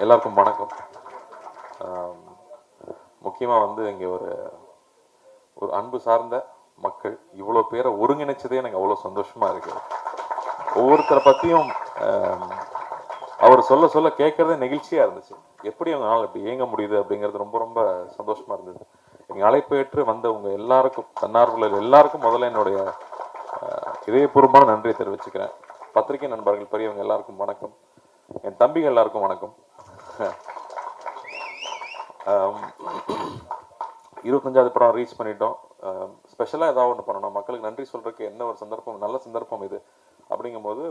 எல்லாருக்கும் வணக்கம். முக்கியமாக வந்து இங்கே ஒரு அன்பு சார்ந்த மக்கள் இவ்வளோ பேரை ஒருங்கிணைச்சதே எனக்கு அவ்வளோ சந்தோஷமாக இருக்குது. ஒவ்வொருத்தரை பற்றியும் அவர் சொல்ல சொல்ல கேட்குறதே நெகிழ்ச்சியாக இருந்துச்சு. எப்படி அவங்களால இப்படி இயங்க முடியுது அப்படிங்கிறது ரொம்ப ரொம்ப சந்தோஷமாக இருந்தது. எங்கள் அழைப்பு ஏற்று வந்தவங்க எல்லாருக்கும், தன்னார்வலர்கள் எல்லாருக்கும் முதல்ல என்னுடைய இதயபூர்வமான நன்றியை தெரிவிச்சுக்கிறேன். பத்திரிகை நண்பர்கள் பெரியவங்க எல்லாருக்கும் வணக்கம். என் தம்பிகள் எல்லாருக்கும் வணக்கம். 25வது படம் ரீச் பண்ணிட்டோம். ஸ்பெஷலாக ஏதாவது ஒன்று பண்ணணும், மக்களுக்கு நன்றி சொல்றதுக்கு என்ன ஒரு சந்தர்ப்பம், நல்ல சந்தர்ப்பம் இது. அப்படிங்கும்போது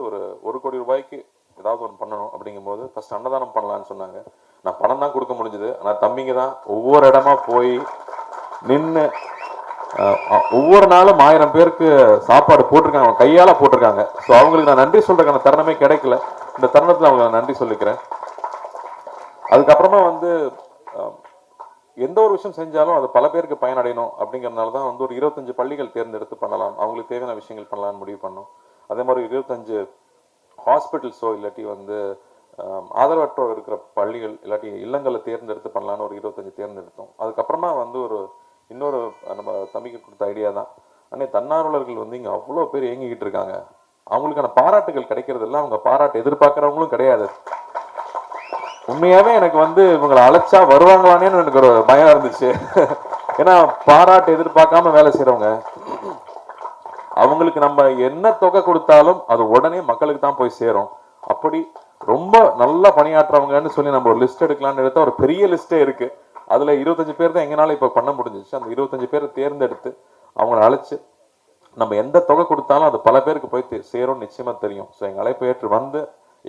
ஒரு கோடி ரூபாய்க்கு ஏதாவது ஒன்று பண்ணணும். அப்படிங்கும்போது ஃபர்ஸ்ட் அன்னதானம் பண்ணலான்னு சொன்னாங்க. நான் பணம் தான் கொடுக்க முடிஞ்சது. ஆனால் தம்பிங்க தான் ஒவ்வொரு இடமா போய் நின்று ஒவ்வொரு நாளும் 1000 பேருக்கு சாப்பாடு போட்டிருக்காங்க, கையால் போட்டிருக்காங்க. ஸோ அவங்களுக்கு நான் நன்றி சொல்றதுக்கான தருணமே கிடைக்கல. இந்த தருணத்தில் அவங்களுக்கு நன்றி சொல்லிக்கிறேன். அதுக்கப்புறமா வந்து எந்த ஒரு விஷயம் செஞ்சாலும் அது பல பேருக்கு பயனடையணும் அப்படிங்கிறதுனால தான் வந்து ஒரு 25 பள்ளிகள் தேர்ந்தெடுத்து பண்ணலாம், அவங்களுக்கு தேவையான விஷயங்கள் பண்ணலாம்னு முடிவு பண்ணோம். அதே மாதிரி 25 ஹாஸ்பிட்டல்ஸோ இல்லாட்டி வந்து ஆதரவற்றோர் இருக்கிற பள்ளிகள் இல்லாட்டி இல்லங்களை தேர்ந்தெடுத்து பண்ணலான்னு ஒரு 25 தேர்ந்தெடுத்தோம். அதுக்கப்புறமா வந்து இன்னொரு நம்ம தம்பிக்கு கொடுத்த ஐடியா தான், அன்னை தன்னார்வலர்கள் வந்து இங்கே அவ்வளோ பேர் இயங்கிக்கிட்டு இருக்காங்க, அவங்களுக்கான பாராட்டுகள் கிடைக்கிறது இல்லை, அவங்க பாராட்டு எதிர்பார்க்குறவங்களும் கிடையாது. உண்மையாவே எனக்கு வந்து இவங்களை அழைச்சா வருவாங்களானேன்னு எனக்கு ஒரு பயம் இருந்துச்சு. ஏன்னா பாராட்டு எதிர்பார்க்காம வேலை செய்யறவங்க, அவங்களுக்கு நம்ம என்ன தொகை கொடுத்தாலும் அது உடனே மக்களுக்கு தான் போய் சேரும். அப்படி ரொம்ப நல்லா பணியாற்றுறவங்கன்னு சொல்லி நம்ம ஒரு லிஸ்ட் எடுக்கலாம்னு எடுத்தா ஒரு பெரிய லிஸ்டே இருக்கு. அதுல 25 பேர் தான் எங்கனால இப்ப பண்ண முடிஞ்சிச்சு. அந்த 25 பேரை தேர்ந்தெடுத்து அவங்களை அழைச்சு நம்ம எந்த தொகை கொடுத்தாலும் அது பல பேருக்கு போய் சேரும், நிச்சயமா தெரியும். ஸோ எங்க அழைப்பு ஏற்று வந்து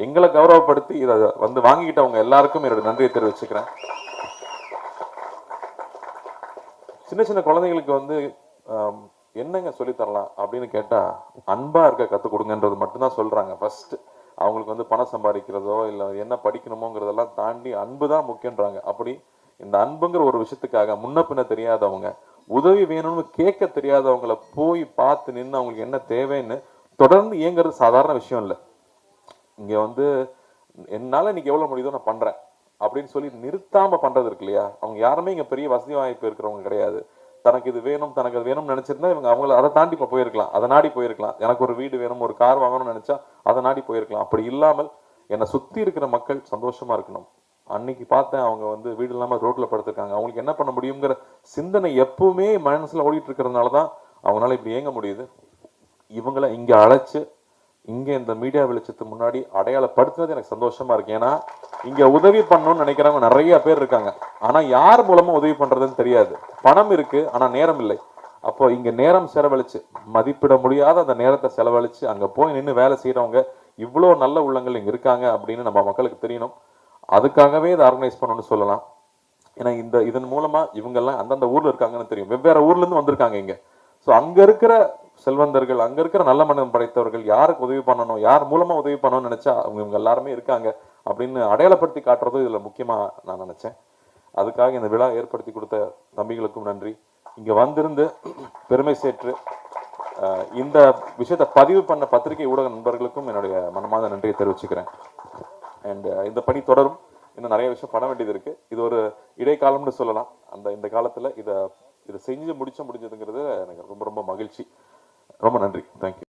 எங்களை கௌரவப்படுத்தி இதை வந்து வாங்கிக்கிட்டவங்க எல்லாருக்கும் என்னோட நன்றியை தெரிவிச்சுக்கிறேன். சின்ன சின்ன குழந்தைங்களுக்கு வந்து என்னங்க சொல்லித்தரலாம் அப்படின்னு கேட்டா அன்பா இருக்க கற்றுக் கொடுங்கன்றது மட்டும்தான் சொல்றாங்க. ஃபர்ஸ்ட் அவங்களுக்கு வந்து பணம் சம்பாதிக்கிறதோ இல்லை என்ன படிக்கணுமோங்கிறதெல்லாம் தாண்டி அன்பு தான் முக்கியன்றாங்க. அப்படி இந்த அன்புங்கிற ஒரு விஷயத்துக்காக முன்ன பின்ன தெரியாதவங்க, உதவி வேணும்னு கேட்க தெரியாதவங்களை போய் பார்த்து நின்று அவங்களுக்கு என்ன தேவைன்னு தொடர்ந்து இயங்குறது சாதாரண விஷயம் இல்லை. இங்க வந்து என்னால இன்னைக்கு எவ்வளவு முடியுதோ நான் பண்றேன் அப்படின்னு சொல்லி நிறுத்தாம பண்றது இருக்கு இல்லையா, அவங்க யாருமே இங்க பெரிய வசதி வாய்ப்பு இருக்கிறவங்க கிடையாது. தனக்கு இது வேணும், தனக்கு அது வேணும்னு நினைச்சிருந்தா இவங்க அவங்கள அதை தாண்டி போயிருக்கலாம், அதை நாடி போயிருக்கலாம். எனக்கு ஒரு வீடு வேணும், ஒரு கார் வாங்கணும்னு நினைச்சா அதை நாடி போயிருக்கலாம். அப்படி இல்லாமல் என்னை சுத்தி இருக்கிற மக்கள் சந்தோஷமா இருக்கணும். அன்னைக்கு பார்த்தேன், அவங்க வந்து வீடு இல்லாம ரோட்ல படுத்திருக்காங்க. அவங்களுக்கு என்ன பண்ண முடியுங்கிற சிந்தனை எப்பவுமே மனசுல ஓடிட்டு இருக்கிறதுனாலதான் அவங்களால இப்படி இயங்க முடியுது. இவங்களை இங்க அழைச்சு இங்க இந்த மீடியா வெளிச்சத்து முன்னாடி அடையாளப்படுத்துறது எனக்கு சந்தோஷமா இருக்கு. ஏன்னா இங்க உதவி பண்ணணும்னு நினைக்கிறவங்க நிறைய பேர் இருக்காங்க, ஆனா யார் மூலமா உதவி பண்றதுன்னு தெரியாது. பணம் இருக்கு ஆனா நேரம் இல்லை. அப்போ இங்க நேரம் செலவழிச்சு மதிப்பிட முடியாத அந்த நேரத்தை செலவழிச்சு அங்க போய் நின்று வேலை செய்யறவங்க இவ்வளோ நல்ல உள்ளங்கள் இங்க இருக்காங்க அப்படின்னு நம்ம மக்களுக்கு தெரியணும். அதுக்காகவே இதை ஆர்கனைஸ் பண்ணணும்னு சொல்லலாம். ஏன்னா இதன் மூலமா இவங்கெல்லாம் அந்தந்த ஊர்ல இருக்காங்கன்னு தெரியும், வெவ்வேறு ஊர்ல இருந்து வந்திருக்காங்க இங்க. ஸோ அங்க இருக்கிற செல்வந்தர்கள், அங்க இருக்கிற நல்ல மனிதம் படைத்தவர்கள் யாருக்கு உதவி பண்ணணும், யார் மூலமா உதவி பண்ணணும்னு நினைச்சா இவங்க எல்லாருமே இருக்காங்க அப்படின்னு அடையாளப்படுத்தி காட்டுறதும் இதுல முக்கியமா நான் நினைச்சேன். அதுக்காக இந்த விழா ஏற்படுத்தி கொடுத்த தம்பிகளுக்கும் நன்றி. இங்க வந்திருந்து பெருமை சேர்த்து இந்த விஷயத்தை பதிவு பண்ண பத்திரிகை ஊடக நண்பர்களுக்கும் என்னுடைய மனமார்ந்த நன்றியை தெரிவிச்சுக்கிறேன். அண்ட் இந்த பணி தொடரும். இன்னும் நிறைய விஷயம் பண்ண வேண்டியது இருக்கு. இது ஒரு இடைக்காலம்னு சொல்லலாம். இந்த காலத்துல இதை செஞ்சு முடிச்சதுங்கிறது எனக்கு ரொம்ப ரொம்ப மகிழ்ச்சி. ரொம்ப நன்றி. தேங்க்யூ.